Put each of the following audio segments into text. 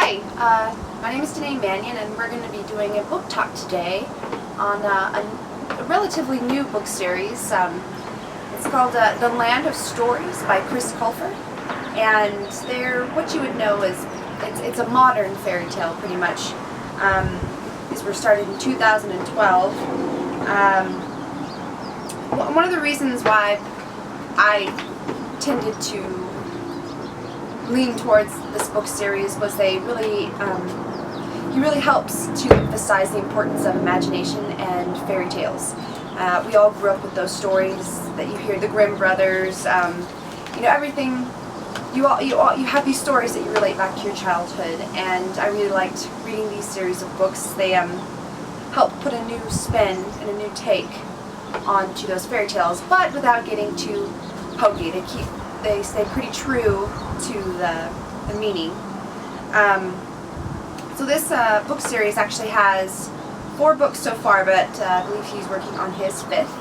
Hi, my name is Denae and we're going to be doing a book talk today on a relatively new book series. It's called The Land of Stories by Chris Colfer, and what you would know is it's a modern fairy tale pretty much. These were started in 2012. One of the reasons why I tended to lean towards this book series was he really helps to emphasize the importance of imagination and fairy tales. We all grew up with those stories that you hear, the Grimm brothers, everything. You have these stories that you relate back to your childhood, and I really liked reading these series of books. They help put a new spin and a new take onto those fairy tales, but without getting too hokey. They stay pretty true to the meaning. So this book series actually has 4 books so far, but I believe he's working on his 5th,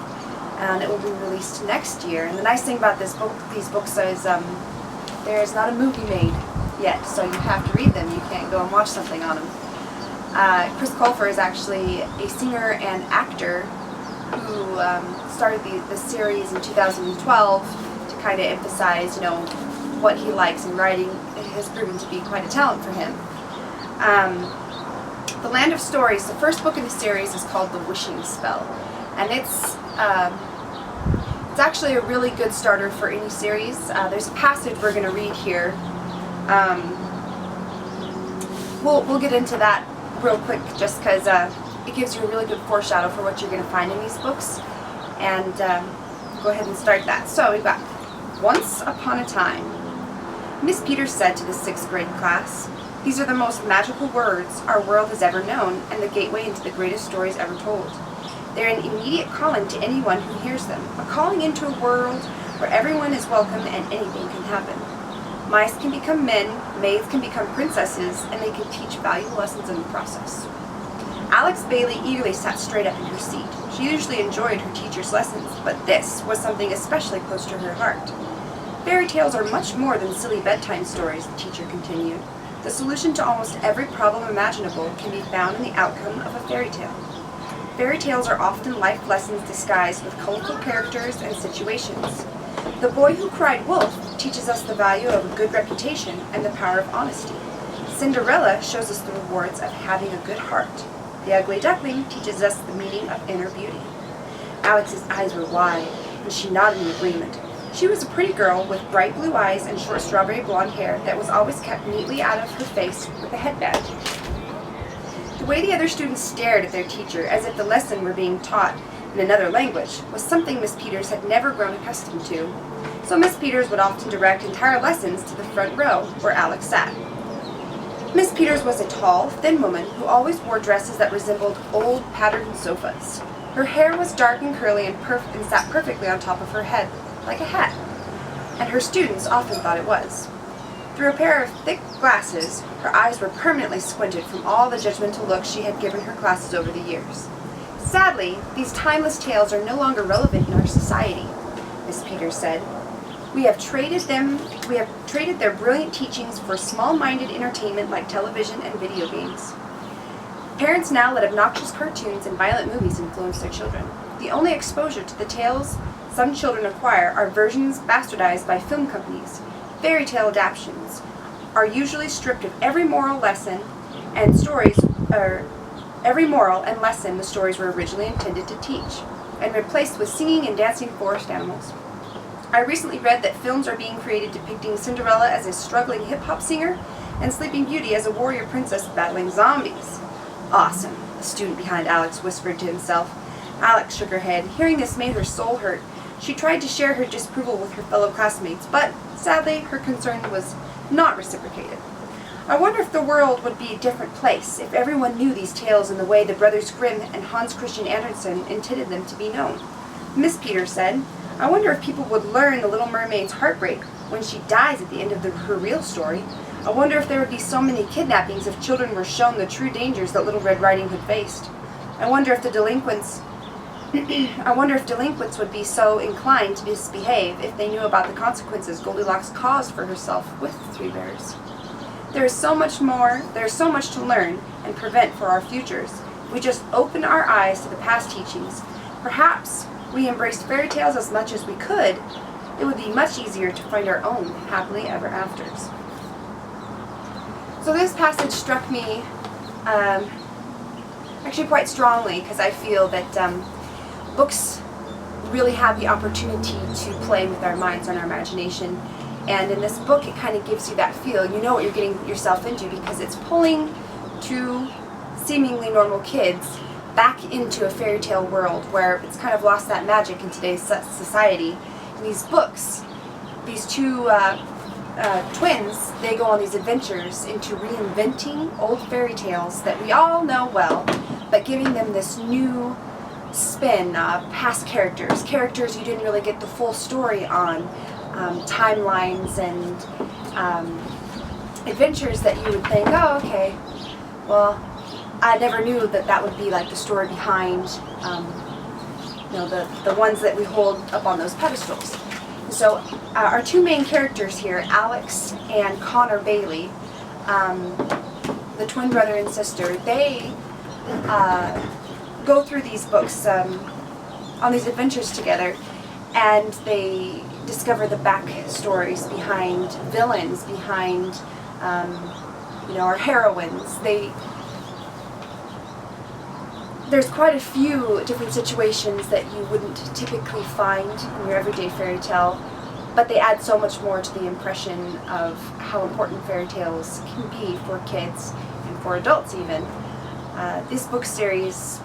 and it will be released next year. And the nice thing about these books is there is not a movie made yet, so you have to read them. You can't go and watch something on them. Chris Colfer is actually a singer and actor who started the series in 2012 to kind of emphasize, what he likes in writing. It has proven to be quite a talent for him. The Land of Stories, the first book in the series, is called The Wishing Spell, and it's actually a really good starter for any series. There's a passage we're going to read here. We'll get into that real quick, just because it gives you a really good foreshadow for what you're going to find in these books. And go ahead and start that. So we've got Once Upon a Time. Miss Peters said to the 6th grade class, "These are the most magical words our world has ever known, and the gateway into the greatest stories ever told. They're an immediate calling to anyone who hears them, a calling into a world where everyone is welcome and anything can happen. Mice can become men, maids can become princesses, and they can teach valuable lessons in the process." Alex Bailey eagerly sat straight up in her seat. She usually enjoyed her teacher's lessons, but this was something especially close to her heart. "Fairy tales are much more than silly bedtime stories," the teacher continued. "The solution to almost every problem imaginable can be found in the outcome of a fairy tale. Fairy tales are often life lessons disguised with colorful characters and situations. The Boy Who Cried Wolf teaches us the value of a good reputation and the power of honesty. Cinderella shows us the rewards of having a good heart. The Ugly Duckling teaches us the meaning of inner beauty." Alex's eyes were wide, and she nodded in agreement. She was a pretty girl with bright blue eyes and short strawberry blonde hair that was always kept neatly out of her face with a headband. The way the other students stared at their teacher as if the lesson were being taught in another language was something Miss Peters had never grown accustomed to. So Miss Peters would often direct entire lessons to the front row where Alex sat. Miss Peters was a tall, thin woman who always wore dresses that resembled old, patterned sofas. Her hair was dark and curly and sat perfectly on top of her head, like a hat, and her students often thought it was. Through a pair of thick glasses, her eyes were permanently squinted from all the judgmental looks she had given her classes over the years. "Sadly, these timeless tales are no longer relevant in our society," Miss Peters said. We have traded their brilliant teachings for small-minded entertainment like television and video games. Parents now let obnoxious cartoons and violent movies influence their children. The only exposure to the tales some children acquire are versions bastardized by film companies. Fairy tale adaptations are usually stripped of every moral lesson and lesson the stories were originally intended to teach, and replaced with singing and dancing forest animals. I recently read that films are being created depicting Cinderella as a struggling hip-hop singer and Sleeping Beauty as a warrior princess battling zombies. "Awesome," the student behind Alex whispered to himself. Alex shook her head. Hearing this made her soul hurt. She tried to share her disapproval with her fellow classmates, but sadly her concern was not reciprocated. "I wonder if the world would be a different place if everyone knew these tales in the way the Brothers Grimm and Hans Christian Andersen intended them to be known," Miss Peters said. "I wonder if people would learn the Little Mermaid's heartbreak when she dies at the end of her real story. I wonder if there would be so many kidnappings if children were shown the true dangers that Little Red Riding Hood faced. I wonder if delinquents would be so inclined to misbehave if they knew about the consequences Goldilocks caused for herself with the 3 bears." There is so much more, there's so much to learn and prevent for our futures. We just open our eyes to the past teachings. Perhaps we embraced fairy tales as much as we could. It would be much easier to find our own happily ever afters. So this passage struck me actually quite strongly, because I feel that books really have the opportunity to play with our minds and our imagination. And in this book, it kind of gives you that feel. You know what you're getting yourself into, because it's pulling two seemingly normal kids back into a fairy tale world where it's kind of lost that magic in today's society. In these books, these two twins, they go on these adventures into reinventing old fairy tales that we all know well, but giving them this new spin, past characters you didn't really get the full story on, timelines and adventures that you would think, oh, okay, well, I never knew that that would be like the story behind, the ones that we hold up on those pedestals. So our two main characters here, Alex and Connor Bailey, the twin brother and sister, they go through these books on these adventures together, and they discover the backstories behind villains, behind our heroines. There's quite a few different situations that you wouldn't typically find in your everyday fairy tale, but they add so much more to the impression of how important fairy tales can be for kids and for adults even. This book series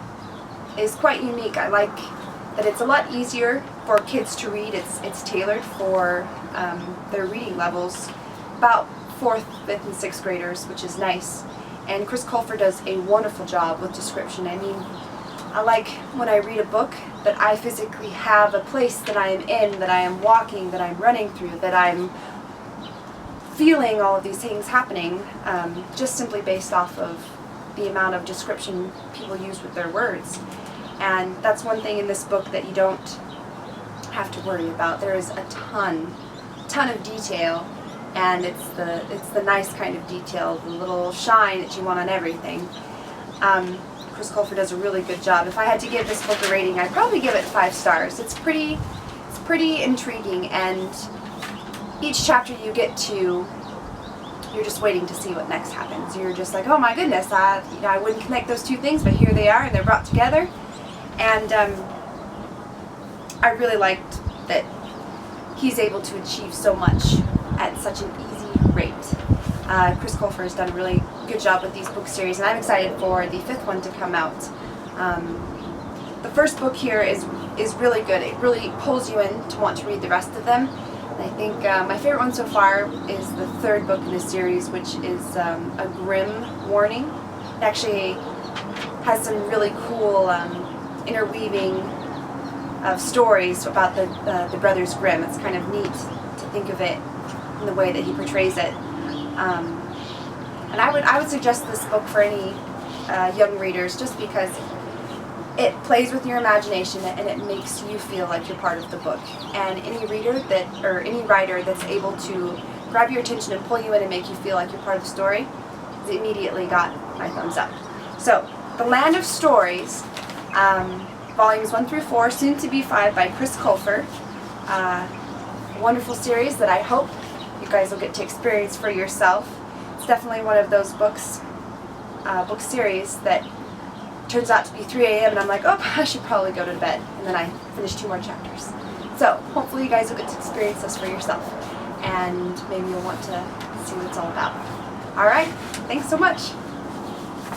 is quite unique. I like that it's a lot easier for kids to read. It's tailored for their reading levels, about 4th, 5th, and 6th graders, which is nice. And Chris Colfer does a wonderful job with description. I mean, I like when I read a book that I physically have a place that I am in, that I am walking, that I'm running through, that I'm feeling all of these things happening, just simply based off of the amount of description people use with their words. And that's one thing in this book that you don't have to worry about. There is a ton of detail, and it's the nice kind of detail, the little shine that you want on everything. Chris Colfer does a really good job. If I had to give this book a rating, I'd probably give it 5 stars. It's pretty intriguing, and each chapter you get to, you're just waiting to see what next happens. You're just like, oh my goodness, I wouldn't connect those two things, but here they are, and they're brought together. And I really liked that he's able to achieve so much at such an easy rate. Chris Colfer has done a really good job with these book series, and I'm excited for the 5th one to come out. The first book here is really good. It really pulls you in to want to read the rest of them. And I think my favorite one so far is the 3rd book in the series, which is a Grimm warning. It actually has some really cool interweaving of stories about the brothers Grimm. It's kind of neat to think of it in the way that he portrays it. And I would suggest this book for any young readers, just because it plays with your imagination and it makes you feel like you're part of the book. And any writer that's able to grab your attention and pull you in and make you feel like you're part of the story, has immediately got my thumbs up. So, The Land of Stories, volumes 1 through 4, soon to be 5, by Chris Colfer. Wonderful series that I hope you guys will get to experience for yourself. It's definitely one of those book series that turns out to be 3 a.m. and I'm like, oh, I should probably go to bed. And then I finish 2 more chapters. So hopefully you guys will get to experience this for yourself, and maybe you'll want to see what it's all about. Alright, thanks so much.